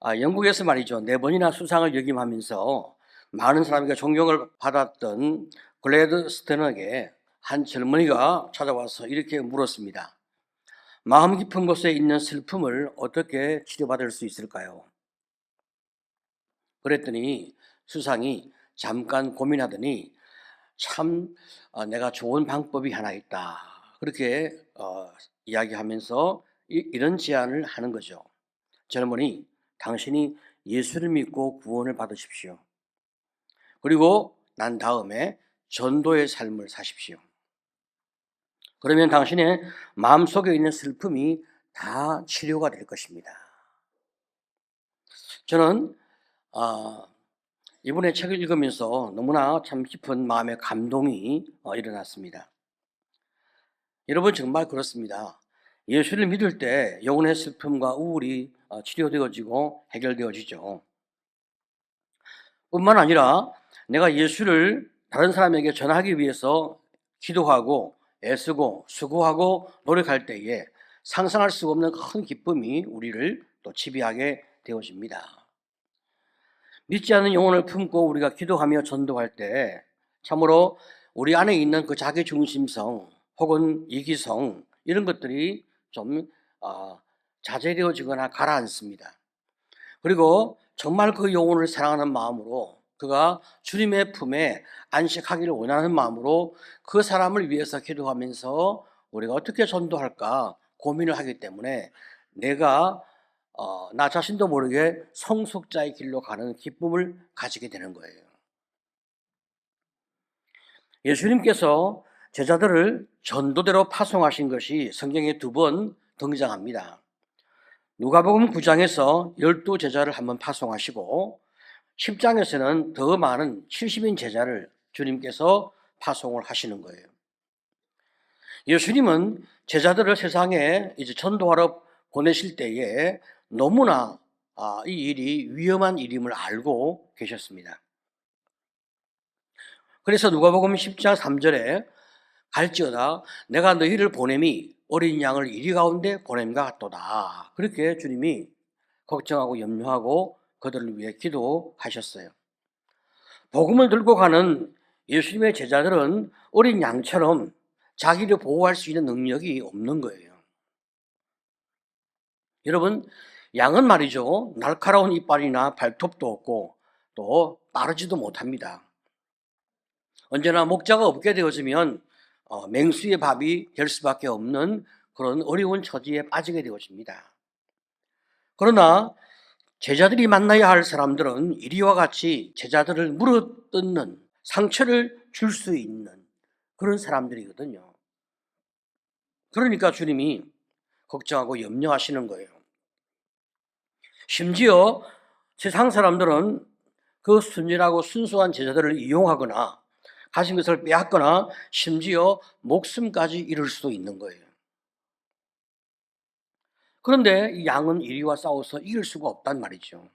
영국에서 말이죠. 4번이나 수상을 역임하면서 많은 사람에게 존경을 받았던 글래드스턴에게 한 젊은이가 찾아와서 이렇게 물었습니다. 마음 깊은 곳에 있는 슬픔을 어떻게 치료받을 수 있을까요? 그랬더니 수상이 잠깐 고민하더니 참 내가 좋은 방법이 하나 있다. 그렇게 이야기하면서 이런 제안을 하는 거죠. 젊은이, 당신이 예수를 믿고 구원을 받으십시오. 그리고 난 다음에 전도의 삶을 사십시오. 그러면 당신의 마음속에 있는 슬픔이 다 치료가 될 것입니다. 저는 이번에 책을 읽으면서 너무나 참 깊은 마음의 감동이 일어났습니다. 여러분 정말 그렇습니다. 예수를 믿을 때 영혼의 슬픔과 우울이 치료되어지고 해결되어지죠. 뿐만 아니라 내가 예수를 다른 사람에게 전하기 위해서 기도하고 애쓰고 수고하고 노력할 때에 상상할 수 없는 큰 기쁨이 우리를 또 지배하게 되어집니다. 믿지 않는 영혼을 품고 우리가 기도하며 전도할 때 참으로 우리 안에 있는 그 자기중심성 혹은 이기성 이런 것들이 좀 자제되어지거나 가라앉습니다. 그리고 정말 그 영혼을 사랑하는 마음으로 그가 주님의 품에 안식하기를 원하는 마음으로 그 사람을 위해서 기도하면서 우리가 어떻게 전도할까 고민을 하기 때문에 내가 나 자신도 모르게 성숙자의 길로 가는 기쁨을 가지게 되는 거예요. 예수님께서 제자들을 전도대로 파송하신 것이 성경에 2번 등장합니다. 누가복음 9장에서 12제자를 한번 파송하시고 10장에서는 더 많은 70인 제자를 주님께서 파송을 하시는 거예요. 예수님은 제자들을 세상에 이제 전도하러 보내실 때에 너무나 이 일이 위험한 일임을 알고 계셨습니다. 그래서 누가복음 10장 3절에 갈지어다 내가 너희를 보냄이 어린 양을 이리 가운데 보냄과 같도다. 그렇게 주님이 걱정하고 염려하고 그들을 위해 기도하셨어요. 복음을 들고 가는 예수님의 제자들은 어린 양처럼 자기를 보호할 수 있는 능력이 없는 거예요. 여러분, 양은 말이죠. 날카로운 이빨이나 발톱도 없고 또 빠르지도 못합니다. 언제나 목자가 없게 되어지면 맹수의 밥이 될 수밖에 없는 그런 어려운 처지에 빠지게 되어집니다. 그러나 제자들이 만나야 할 사람들은 이리와 같이 제자들을 물어뜯는 상처를 줄 수 있는 그런 사람들이거든요. 그러니까 주님이 걱정하고 염려하시는 거예요. 심지어 세상 사람들은 그 순진하고 순수한 제자들을 이용하거나 가진 것을 빼앗거나 심지어 목숨까지 잃을 수도 있는 거예요. 그런데 이 양은 이리와 싸워서 이길 수가 없단 말이죠.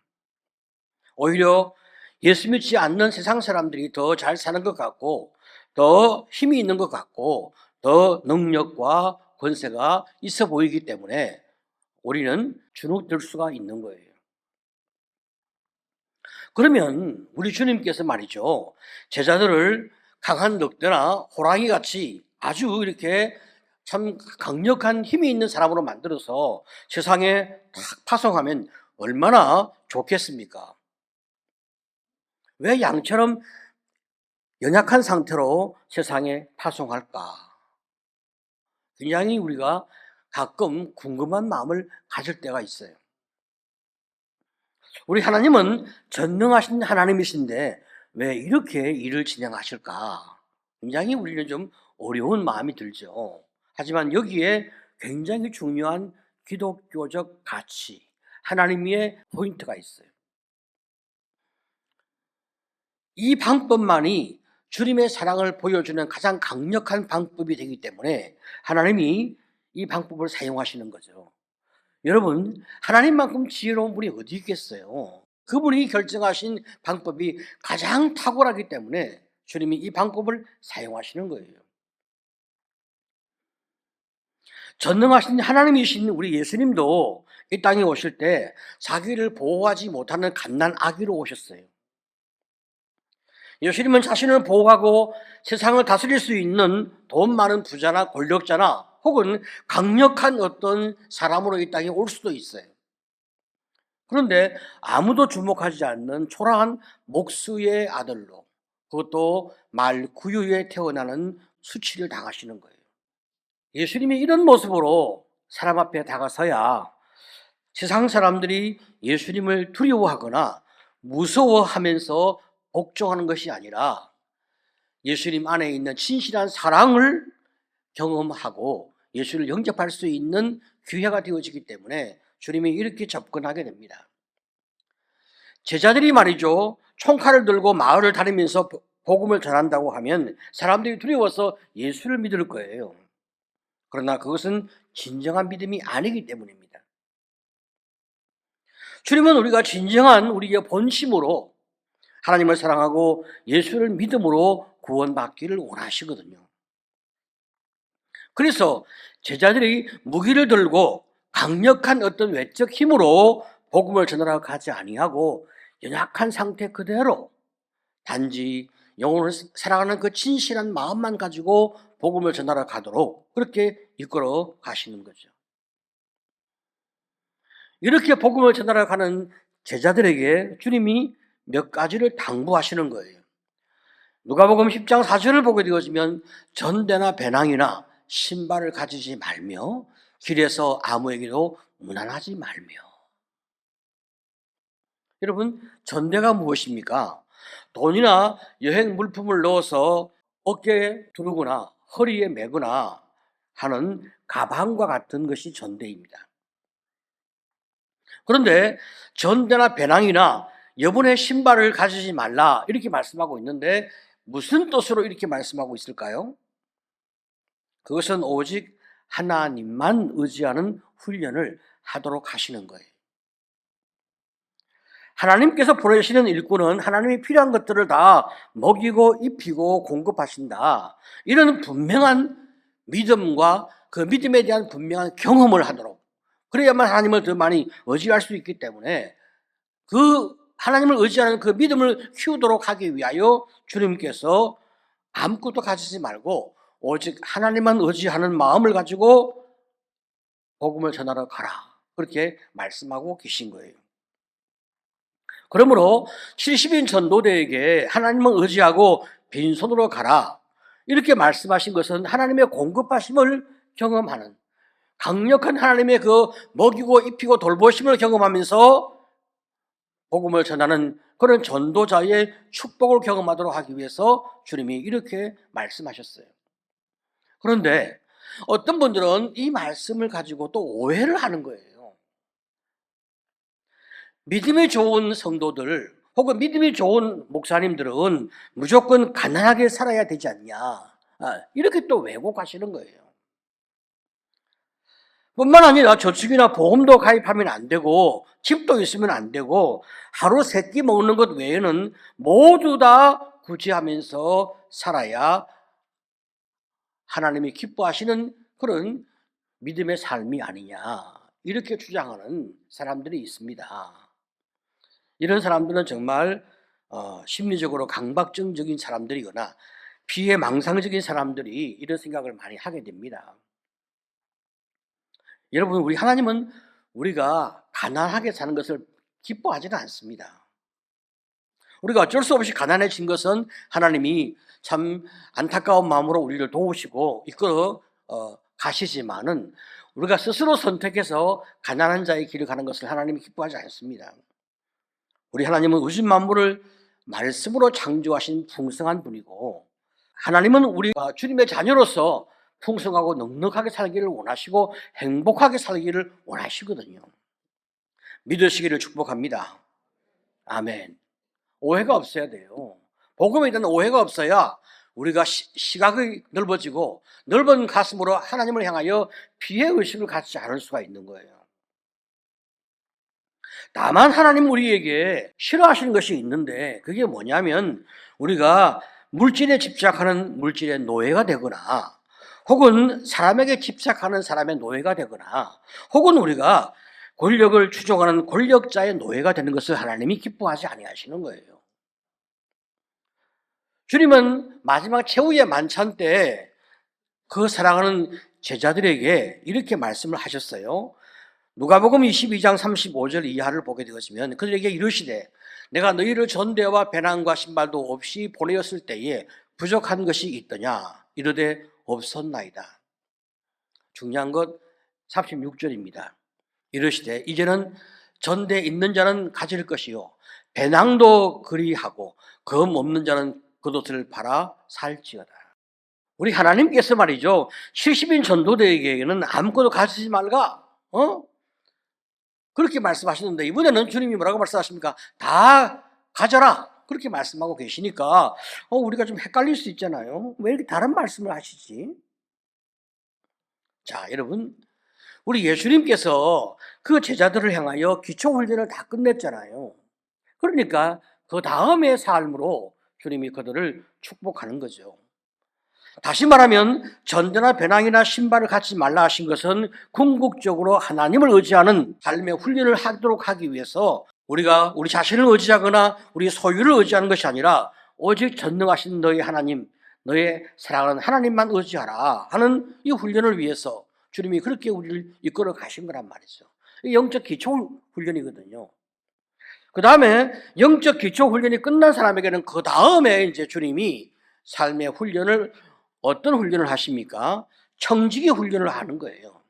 오히려 예수 믿지 않는 세상 사람들이 더 잘 사는 것 같고 더 힘이 있는 것 같고 더 능력과 권세가 있어 보이기 때문에 우리는 주눅들 수가 있는 거예요. 그러면 우리 주님께서 말이죠. 제자들을 강한 늑대나 호랑이 같이 아주 이렇게 참 강력한 힘이 있는 사람으로 만들어서 세상에 탁 파송하면 얼마나 좋겠습니까? 왜 양처럼 연약한 상태로 세상에 파송할까? 굉장히 우리가 가끔 궁금한 마음을 가질 때가 있어요. 우리 하나님은 전능하신 하나님이신데 왜 이렇게 일을 진행하실까? 굉장히 우리는 좀 어려운 마음이 들죠. 하지만 여기에 굉장히 중요한 기독교적 가치, 하나님의 포인트가 있어요. 이 방법만이 주님의 사랑을 보여주는 가장 강력한 방법이 되기 때문에 하나님이 이 방법을 사용하시는 거죠. 여러분, 하나님만큼 지혜로운 분이 어디 있겠어요? 그분이 결정하신 방법이 가장 탁월하기 때문에 주님이 이 방법을 사용하시는 거예요. 전능하신 하나님이신 우리 예수님도 이 땅에 오실 때 자기를 보호하지 못하는 갓난 아기로 오셨어요. 예수님은 자신을 보호하고 세상을 다스릴 수 있는 돈 많은 부자나 권력자나 혹은 강력한 어떤 사람으로 이 땅에 올 수도 있어요. 그런데 아무도 주목하지 않는 초라한 목수의 아들로, 그것도 말구유에 태어나는 수치를 당하시는 거예요. 예수님이 이런 모습으로 사람 앞에 다가서야 세상 사람들이 예수님을 두려워하거나 무서워하면서 복종하는 것이 아니라 예수님 안에 있는 진실한 사랑을 경험하고 예수를 영접할 수 있는 기회가 되어지기 때문에 주님이 이렇게 접근하게 됩니다. 제자들이 말이죠, 총칼을 들고 마을을 다니면서 복음을 전한다고 하면 사람들이 두려워서 예수를 믿을 거예요. 그러나 그것은 진정한 믿음이 아니기 때문입니다. 주님은 우리가 진정한 우리의 본심으로 하나님을 사랑하고 예수를 믿음으로 구원받기를 원하시거든요. 그래서 제자들이 무기를 들고 강력한 어떤 외적 힘으로 복음을 전하러 가지 아니하고 연약한 상태 그대로 단지 영혼을 사랑하는 그 진실한 마음만 가지고 복음을 전하러 가도록 그렇게 이끌어 가시는 거죠. 이렇게 복음을 전하러 가는 제자들에게 주님이 몇 가지를 당부하시는 거예요. 누가복음 10장 4절을 보게 되어지면 전대나 배낭이나 신발을 가지지 말며 길에서 아무에게도 무난하지 말며. 여러분, 전대가 무엇입니까? 돈이나 여행 물품을 넣어서 어깨에 두르거나 허리에 매거나 하는 가방과 같은 것이 전대입니다. 그런데 전대나 배낭이나 여분의 신발을 가지지 말라 이렇게 말씀하고 있는데 무슨 뜻으로 이렇게 말씀하고 있을까요? 그것은 오직 하나님만 의지하는 훈련을 하도록 하시는 거예요. 하나님께서 보내시는 일꾼은 하나님이 필요한 것들을 다 먹이고 입히고 공급하신다. 이런 분명한 믿음과 그 믿음에 대한 분명한 경험을 하도록, 그래야만 하나님을 더 많이 의지할 수 있기 때문에 그 하나님을 의지하는 그 믿음을 키우도록 하기 위하여 주님께서 아무것도 가지지 말고 오직 하나님만 의지하는 마음을 가지고 복음을 전하러 가라, 그렇게 말씀하고 계신 거예요. 그러므로 70인 전도대에게 하나님을 의지하고 빈손으로 가라 이렇게 말씀하신 것은 하나님의 공급하심을 경험하는, 강력한 하나님의 그 먹이고 입히고 돌보심을 경험하면서 복음을 전하는 그런 전도자의 축복을 경험하도록 하기 위해서 주님이 이렇게 말씀하셨어요. 그런데 어떤 분들은 이 말씀을 가지고 또 오해를 하는 거예요. 믿음이 좋은 성도들 혹은 믿음이 좋은 목사님들은 무조건 가난하게 살아야 되지 않냐, 이렇게 또 왜곡하시는 거예요. 뿐만 아니라 저축이나 보험도 가입하면 안 되고 집도 있으면 안 되고 하루 세 끼 먹는 것 외에는 모두 다 구제하면서 살아야 하나님이 기뻐하시는 그런 믿음의 삶이 아니냐, 이렇게 주장하는 사람들이 있습니다. 이런 사람들은 정말 심리적으로 강박증적인 사람들이거나 피해망상적인 사람들이 이런 생각을 많이 하게 됩니다. 여러분, 우리 하나님은 우리가 가난하게 사는 것을 기뻐하지는 않습니다. 우리가 어쩔 수 없이 가난해진 것은 하나님이 참 안타까운 마음으로 우리를 도우시고 이끌어 가시지만은 우리가 스스로 선택해서 가난한 자의 길을 가는 것을 하나님이 기뻐하지 않습니다. 우리 하나님은 우주 만물을 말씀으로 창조하신 풍성한 분이고, 하나님은 우리가 주님의 자녀로서 풍성하고 넉넉하게 살기를 원하시고 행복하게 살기를 원하시거든요. 믿으시기를 축복합니다. 아멘. 오해가 없어야 돼요. 복음에 대한 오해가 없어야 우리가 시각이 넓어지고 넓은 가슴으로 하나님을 향하여 피해의식을 갖지 않을 수가 있는 거예요. 다만 하나님 우리에게 싫어하시는 것이 있는데 그게 뭐냐면 우리가 물질에 집착하는 물질의 노예가 되거나 혹은 사람에게 집착하는 사람의 노예가 되거나 혹은 우리가 권력을 추종하는 권력자의 노예가 되는 것을 하나님이 기뻐하지 아니하시는 거예요. 주님은 마지막 최후의 만찬 때 그 사랑하는 제자들에게 이렇게 말씀을 하셨어요. 누가복음 22장 35절 이하를 보게 되었으면 그들에게 이르시되 내가 너희를 전대와 배낭과 신발도 없이 보내었을 때에 부족한 것이 있더냐 이르되 없었나이다. 중요한 것 36절입니다. 이르시되 이제는 전대 있는 자는 가질 것이요 배낭도 그리하고 검 없는 자는 겉옷을 팔아 살지어다. 우리 하나님께서 말이죠 70인 전도대에게는 아무것도 가지지 말가 그렇게 말씀하시는데 이번에는 주님이 뭐라고 말씀하십니까? 다 가져라 그렇게 말씀하고 계시니까 우리가 좀 헷갈릴 수 있잖아요. 왜 이렇게 다른 말씀을 하시지? 자, 여러분 우리 예수님께서 그 제자들을 향하여 기초훈련을 다 끝냈잖아요. 그러니까 그 다음의 삶으로 주님이 그들을 축복하는 거죠. 다시 말하면 전대나 배낭이나 신발을 갖지 말라 하신 것은 궁극적으로 하나님을 의지하는 삶의 훈련을 하도록 하기 위해서 우리가 우리 자신을 의지하거나 우리 소유를 의지하는 것이 아니라 오직 전능하신 너희 하나님, 너의 사랑하는 하나님만 의지하라 하는 이 훈련을 위해서 주님이 그렇게 우리를 이끌어 가신 거란 말이죠. 영적 기초 훈련이거든요. 그 다음에 영적 기초 훈련이 끝난 사람에게는 그 다음에 이제 주님이 삶의 훈련을 어떤 훈련을 하십니까? 청지기 훈련을 하는 거예요.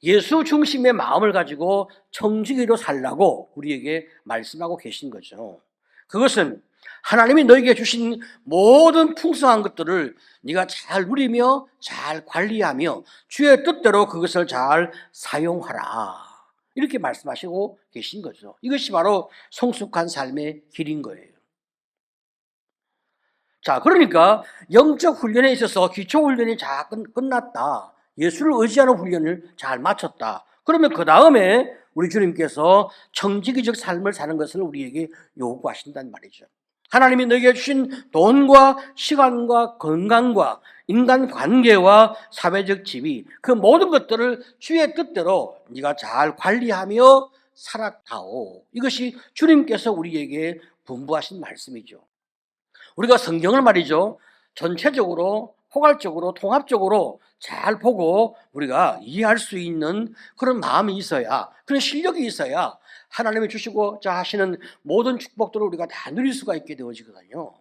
예수 중심의 마음을 가지고 청지기로 살라고 우리에게 말씀하고 계신 거죠. 그것은 하나님이 너에게 주신 모든 풍성한 것들을 네가 잘 누리며 잘 관리하며 주의 뜻대로 그것을 잘 사용하라. 이렇게 말씀하시고 계신 거죠. 이것이 바로 성숙한 삶의 길인 거예요. 자, 그러니까 영적 훈련에 있어서 기초 훈련이 잘 끝났다. 예수를 의지하는 훈련을 잘 마쳤다. 그러면 그 다음에 우리 주님께서 청지기적 삶을 사는 것을 우리에게 요구하신단 말이죠. 하나님이 너에게 주신 돈과 시간과 건강과 인간 관계와 사회적 지위 그 모든 것들을 주의 뜻대로 네가 잘 관리하며 살아가오. 이것이 주님께서 우리에게 분부하신 말씀이죠. 우리가 성경을 말이죠 전체적으로 포괄적으로 통합적으로 잘 보고 우리가 이해할 수 있는 그런 마음이 있어야 그런 실력이 있어야 하나님이 주시고자 하시는 모든 축복들을 우리가 다 누릴 수가 있게 되어지거든요.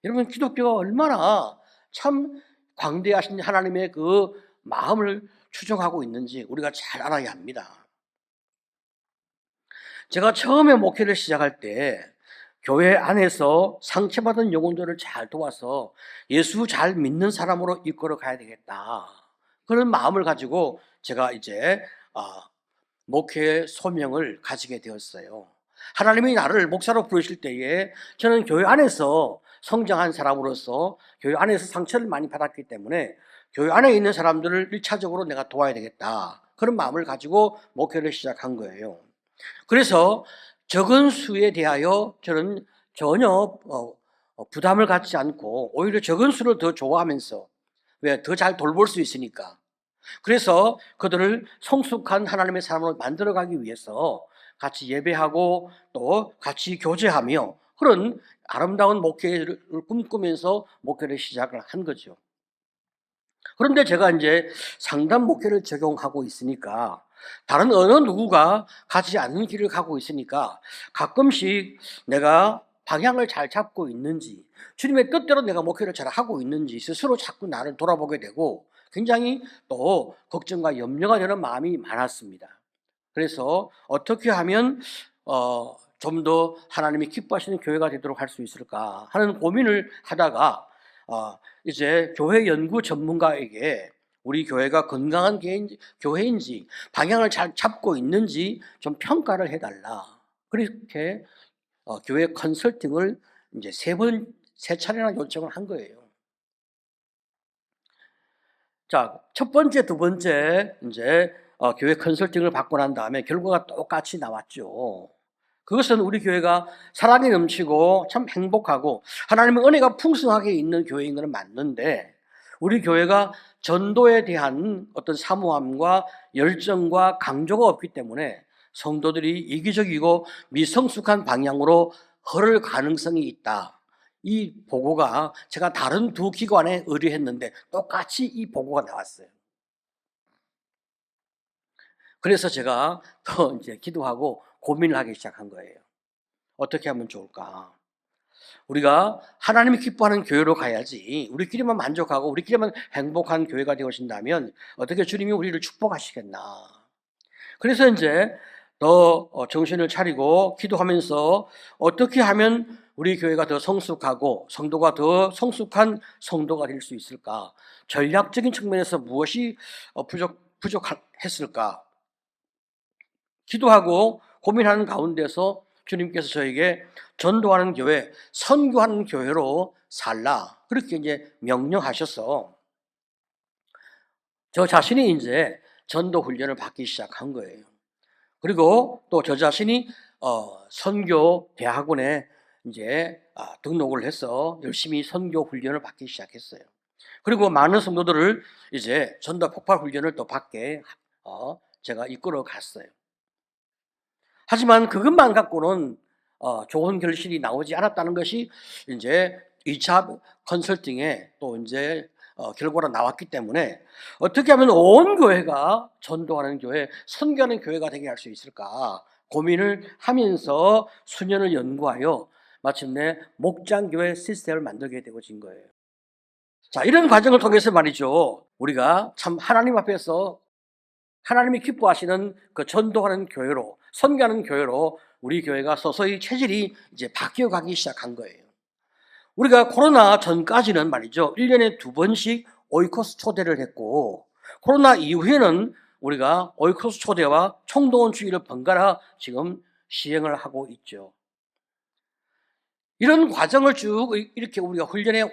여러분 기독교가 얼마나 참 광대하신 하나님의 그 마음을 추정하고 있는지 우리가 잘 알아야 합니다. 제가 처음에 목회를 시작할 때 교회 안에서 상처받은 영혼들을 잘 도와서 예수 잘 믿는 사람으로 이끌어 가야 되겠다. 그런 마음을 가지고 제가 이제 목회의 소명을 가지게 되었어요. 하나님이 나를 목사로 부르실 때에 저는 교회 안에서 성장한 사람으로서 교회 안에서 상처를 많이 받았기 때문에 교회 안에 있는 사람들을 1차적으로 내가 도와야 되겠다. 그런 마음을 가지고 목회를 시작한 거예요. 그래서 적은 수에 대하여 저는 전혀 부담을 갖지 않고 오히려 적은 수를 더 좋아하면서 왜? 더 잘 돌볼 수 있으니까. 그래서 그들을 성숙한 하나님의 사람으로 만들어가기 위해서 같이 예배하고 또 같이 교제하며 그런 아름다운 목회를 꿈꾸면서 목회를 시작을 한 거죠. 그런데 제가 이제 상담 목회를 적용하고 있으니까 다른 어느 누구가 가지 않는 길을 가고 있으니까 가끔씩 내가 방향을 잘 잡고 있는지 주님의 뜻대로 내가 목회를 잘 하고 있는지 스스로 자꾸 나를 돌아보게 되고 굉장히 또 걱정과 염려가 되는 마음이 많았습니다. 그래서 어떻게 하면 좀 더 하나님이 기뻐하시는 교회가 되도록 할 수 있을까 하는 고민을 하다가 이제 교회 연구 전문가에게 우리 교회가 건강한 교회인지 방향을 잘 잡고 있는지 좀 평가를 해달라. 그렇게 교회 컨설팅을 이제 세 차례나 요청을 한 거예요. 자, 첫 번째, 두 번째 이제 교회 컨설팅을 받고 난 다음에 결과가 똑같이 나왔죠. 그것은 우리 교회가 사랑이 넘치고 참 행복하고 하나님의 은혜가 풍성하게 있는 교회인 것은 맞는데 우리 교회가 전도에 대한 어떤 사모함과 열정과 강조가 없기 때문에 성도들이 이기적이고 미성숙한 방향으로 흐를 가능성이 있다. 이 보고가 제가 다른 두 기관에 의뢰했는데 똑같이 이 보고가 나왔어요. 그래서 제가 더 이제 기도하고 고민을 하기 시작한 거예요. 어떻게 하면 좋을까? 우리가 하나님이 기뻐하는 교회로 가야지, 우리끼리만 만족하고 우리끼리만 행복한 교회가 되어진다면 어떻게 주님이 우리를 축복하시겠나. 그래서 이제 더 정신을 차리고 기도하면서 어떻게 하면 우리 교회가 더 성숙하고 성도가 더 성숙한 성도가 될 수 있을까? 전략적인 측면에서 무엇이 부족했을까? 기도하고 고민하는 가운데서 주님께서 저에게 전도하는 교회, 선교하는 교회로 살라, 그렇게 이제 명령하셔서 저 자신이 이제 전도 훈련을 받기 시작한 거예요. 그리고 또 저 자신이 선교 대학원에 이제 등록을 해서 열심히 선교 훈련을 받기 시작했어요. 그리고 많은 성도들을 이제 전도 폭발 훈련을 또 받게 제가 이끌어 갔어요. 하지만 그것만 갖고는 좋은 결실이 나오지 않았다는 것이 이제 2차 컨설팅에 또 이제 결과로 나왔기 때문에 어떻게 하면 온 교회가 전도하는 교회, 선교하는 교회가 되게 할 수 있을까 고민을 하면서 수년을 연구하여 마침내 목장교회 시스템을 만들게 되어진 거예요. 자, 이런 과정을 통해서 말이죠, 우리가 참 하나님 앞에서 하나님이 기뻐하시는 그 전도하는 교회로, 선교하는 교회로 우리 교회가 서서히 체질이 이제 바뀌어가기 시작한 거예요. 우리가 코로나 전까지는 말이죠, 1년에 2번씩 오이코스 초대를 했고, 코로나 이후에는 우리가 오이코스 초대와 총동원 주의를 번갈아 지금 시행을 하고 있죠. 이런 과정을 쭉 이렇게 우리가 훈련해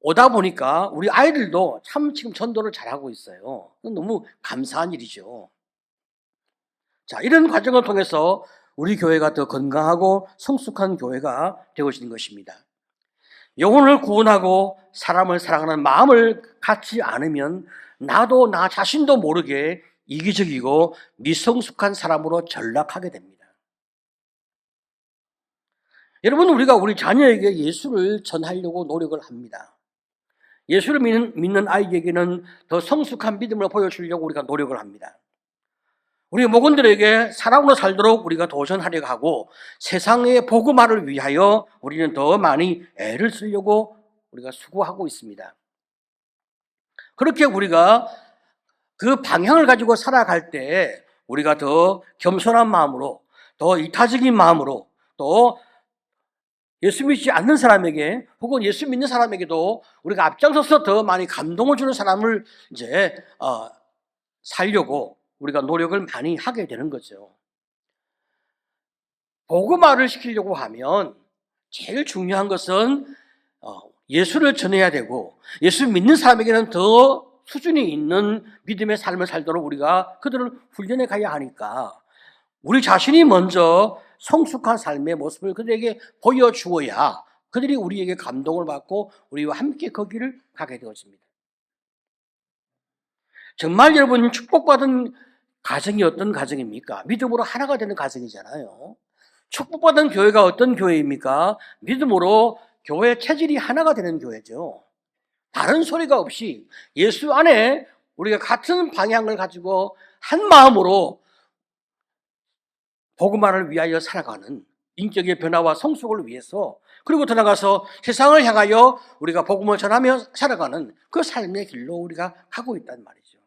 오다 보니까 우리 아이들도 참 지금 전도를 잘하고 있어요. 너무 감사한 일이죠. 자, 이런 과정을 통해서 우리 교회가 더 건강하고 성숙한 교회가 되어지는 것입니다. 영혼을 구원하고 사람을 사랑하는 마음을 갖지 않으면 나도 나 자신도 모르게 이기적이고 미성숙한 사람으로 전락하게 됩니다. 여러분, 우리가 우리 자녀에게 예수를 전하려고 노력을 합니다. 예수를 믿는 아이에게는 더 성숙한 믿음을 보여주려고 우리가 노력을 합니다. 우리 목원들에게 사랑으로 살도록 우리가 도전하려고 하고 세상의 복음화를 위하여 우리는 더 많이 애를 쓰려고 우리가 수고하고 있습니다. 그렇게 우리가 그 방향을 가지고 살아갈 때 우리가 더 겸손한 마음으로, 더 이타적인 마음으로, 또 예수 믿지 않는 사람에게 혹은 예수 믿는 사람에게도 우리가 앞장서서 더 많이 감동을 주는 사람을 이제 살려고 우리가 노력을 많이 하게 되는 거죠. 복음화를 시키려고 하면 제일 중요한 것은 예수를 전해야 되고, 예수 믿는 사람에게는 더 수준이 있는 믿음의 삶을 살도록 우리가 그들을 훈련해 가야 하니까 우리 자신이 먼저 성숙한 삶의 모습을 그들에게 보여주어야 그들이 우리에게 감동을 받고 우리와 함께 그 길을 가게 되어집니다. 정말 여러분, 축복받은 가정이 어떤 가정입니까? 믿음으로 하나가 되는 가정이잖아요. 축복받은 교회가 어떤 교회입니까? 믿음으로 교회 체질이 하나가 되는 교회죠. 다른 소리가 없이 예수 안에 우리가 같은 방향을 가지고 한 마음으로 복음화를 위하여 살아가는 인격의 변화와 성숙을 위해서, 그리고 더 나아가서 세상을 향하여 우리가 복음을 전하며 살아가는 그 삶의 길로 우리가 가고 있단 말이죠.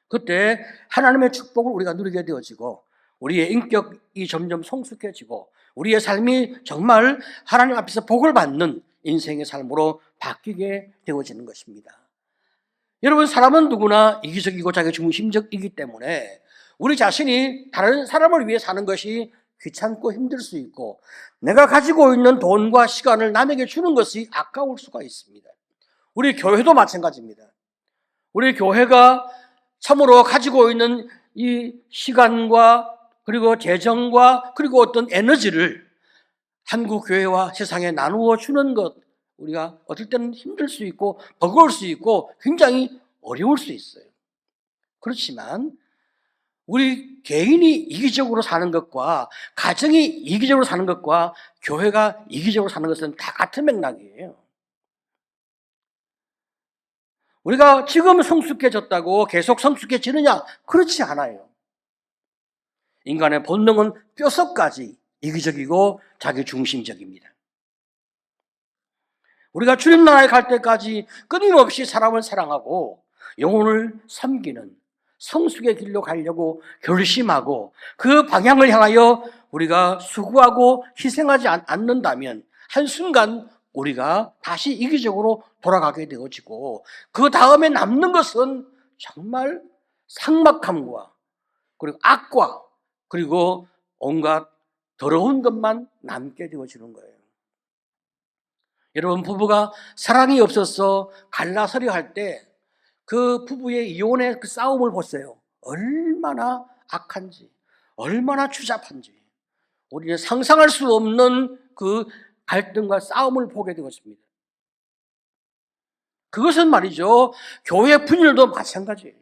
그때 하나님의 축복을 우리가 누리게 되어지고 우리의 인격이 점점 성숙해지고 우리의 삶이 정말 하나님 앞에서 복을 받는 인생의 삶으로 바뀌게 되어지는 것입니다. 여러분, 사람은 누구나 이기적이고 자기 중심적이기 때문에 우리 자신이 다른 사람을 위해 사는 것이 귀찮고 힘들 수 있고, 내가 가지고 있는 돈과 시간을 남에게 주는 것이 아까울 수가 있습니다. 우리 교회도 마찬가지입니다. 우리 교회가 참으로 가지고 있는 이 시간과 그리고 재정과 그리고 어떤 에너지를 한국 교회와 세상에 나누어 주는 것, 우리가 어떨 때는 힘들 수 있고 버거울 수 있고 굉장히 어려울 수 있어요. 그렇지만 우리 개인이 이기적으로 사는 것과 가정이 이기적으로 사는 것과 교회가 이기적으로 사는 것은 다 같은 맥락이에요. 우리가 지금 성숙해졌다고 계속 성숙해지느냐? 그렇지 않아요. 인간의 본능은 뼛속까지 이기적이고 자기중심적입니다. 우리가 주님 나라에 갈 때까지 끊임없이 사람을 사랑하고 영혼을 섬기는 성숙의 길로 가려고 결심하고 그 방향을 향하여 우리가 수고하고 희생하지 않는다면 한순간 우리가 다시 이기적으로 돌아가게 되어지고 그 다음에 남는 것은 정말 삭막함과 그리고 악과 그리고 온갖 더러운 것만 남게 되어지는 거예요. 여러분, 부부가 사랑이 없어서 갈라서려 할 때 그 부부의 이혼의 그 싸움을 보세요. 얼마나 악한지, 얼마나 추잡한지. 우리는 상상할 수 없는 그 갈등과 싸움을 보게 되었습니다. 그것은 말이죠, 교회 분열도 마찬가지예요.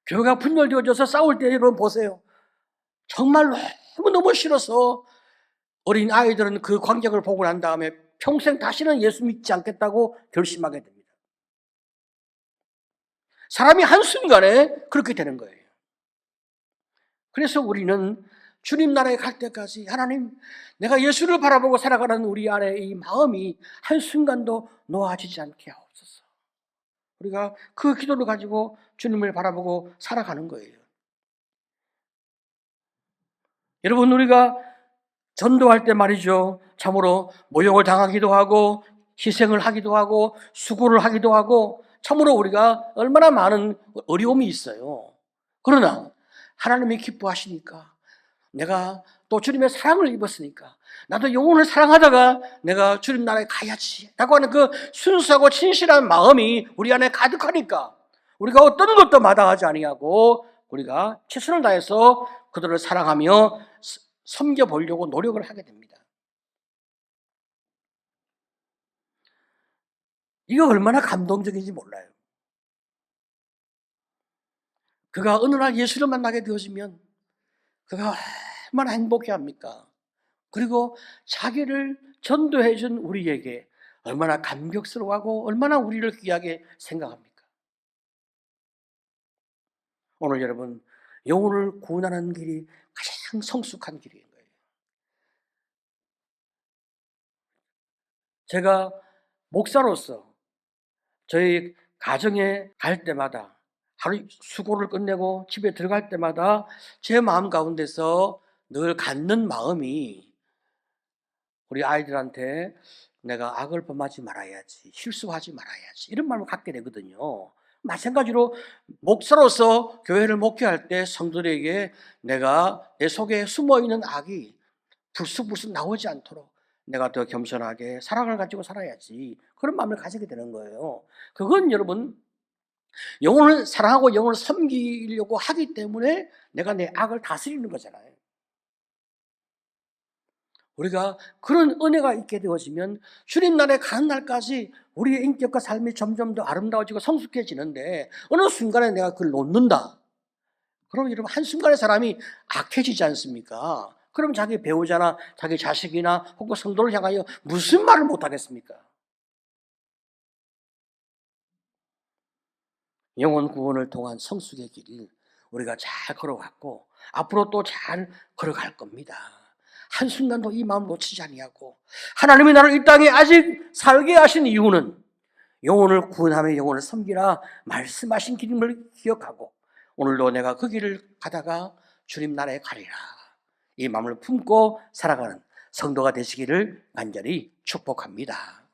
교회가 분열되어져서 싸울 때 여러분 보세요. 정말 너무너무 싫어서 어린 아이들은 그 광경을 보고 난 다음에 평생 다시는 예수 믿지 않겠다고 결심하게 됩니다. 사람이 한순간에 그렇게 되는 거예요. 그래서 우리는 주님 나라에 갈 때까지 하나님, 내가 예수를 바라보고 살아가는 우리 안에 이 마음이 한순간도 놓아지지 않게 하옵소서. 우리가 그 기도를 가지고 주님을 바라보고 살아가는 거예요. 여러분, 우리가 전도할 때 말이죠, 참으로 모욕을 당하기도 하고 희생을 하기도 하고 수고를 하기도 하고 참으로 우리가 얼마나 많은 어려움이 있어요. 그러나 하나님이 기뻐하시니까, 내가 또 주님의 사랑을 입었으니까 나도 영혼을 사랑하다가 내가 주님 나라에 가야지 라고 하는 그 순수하고 진실한 마음이 우리 안에 가득하니까 우리가 어떤 것도 마다하지 아니하고 우리가 최선을 다해서 그들을 사랑하며 섬겨보려고 노력을 하게 됩니다. 이거 얼마나 감동적인지 몰라요. 그가 어느 날 예수를 만나게 되어지면 그가 얼마나 행복해합니까? 그리고 자기를 전도해 준 우리에게 얼마나 감격스러워하고 얼마나 우리를 귀하게 생각합니까? 오늘 여러분, 영혼을 구원하는 길이 가장 성숙한 길인 거예요. 제가 목사로서 저희 가정에 갈 때마다 하루 수고를 끝내고 집에 들어갈 때마다 제 마음 가운데서 늘 갖는 마음이 우리 아이들한테 내가 악을 범하지 말아야지, 실수하지 말아야지 이런 마음을 갖게 되거든요. 마찬가지로 목사로서 교회를 목회할 때 성도들에게 내가 내 속에 숨어있는 악이 불쑥불쑥 나오지 않도록 내가 더 겸손하게 사랑을 가지고 살아야지 그런 마음을 가지게 되는 거예요. 그건 여러분 영혼을 사랑하고 영혼을 섬기려고 하기 때문에 내가 내 악을 다스리는 거잖아요. 우리가 그런 은혜가 있게 되어지면 주님 나라에 가는 날까지 우리의 인격과 삶이 점점 더 아름다워지고 성숙해지는데 어느 순간에 내가 그걸 놓는다. 그럼 여러분 한순간에 사람이 악해지지 않습니까? 그럼 자기 배우자나 자기 자식이나 혹은 성도를 향하여 무슨 말을 못하겠습니까? 영혼 구원을 통한 성숙의 길을 우리가 잘 걸어갔고 앞으로 또 잘 걸어갈 겁니다. 한순간도 이 마음 놓치지 아니하고 하나님이 나를 이 땅에 아직 살게 하신 이유는 영혼을 구원하며 영혼을 섬기라 말씀하신 길임을 기억하고 오늘도 내가 그 길을 가다가 주님 나라에 가리라 이 마음을 품고 살아가는 성도가 되시기를 간절히 축복합니다.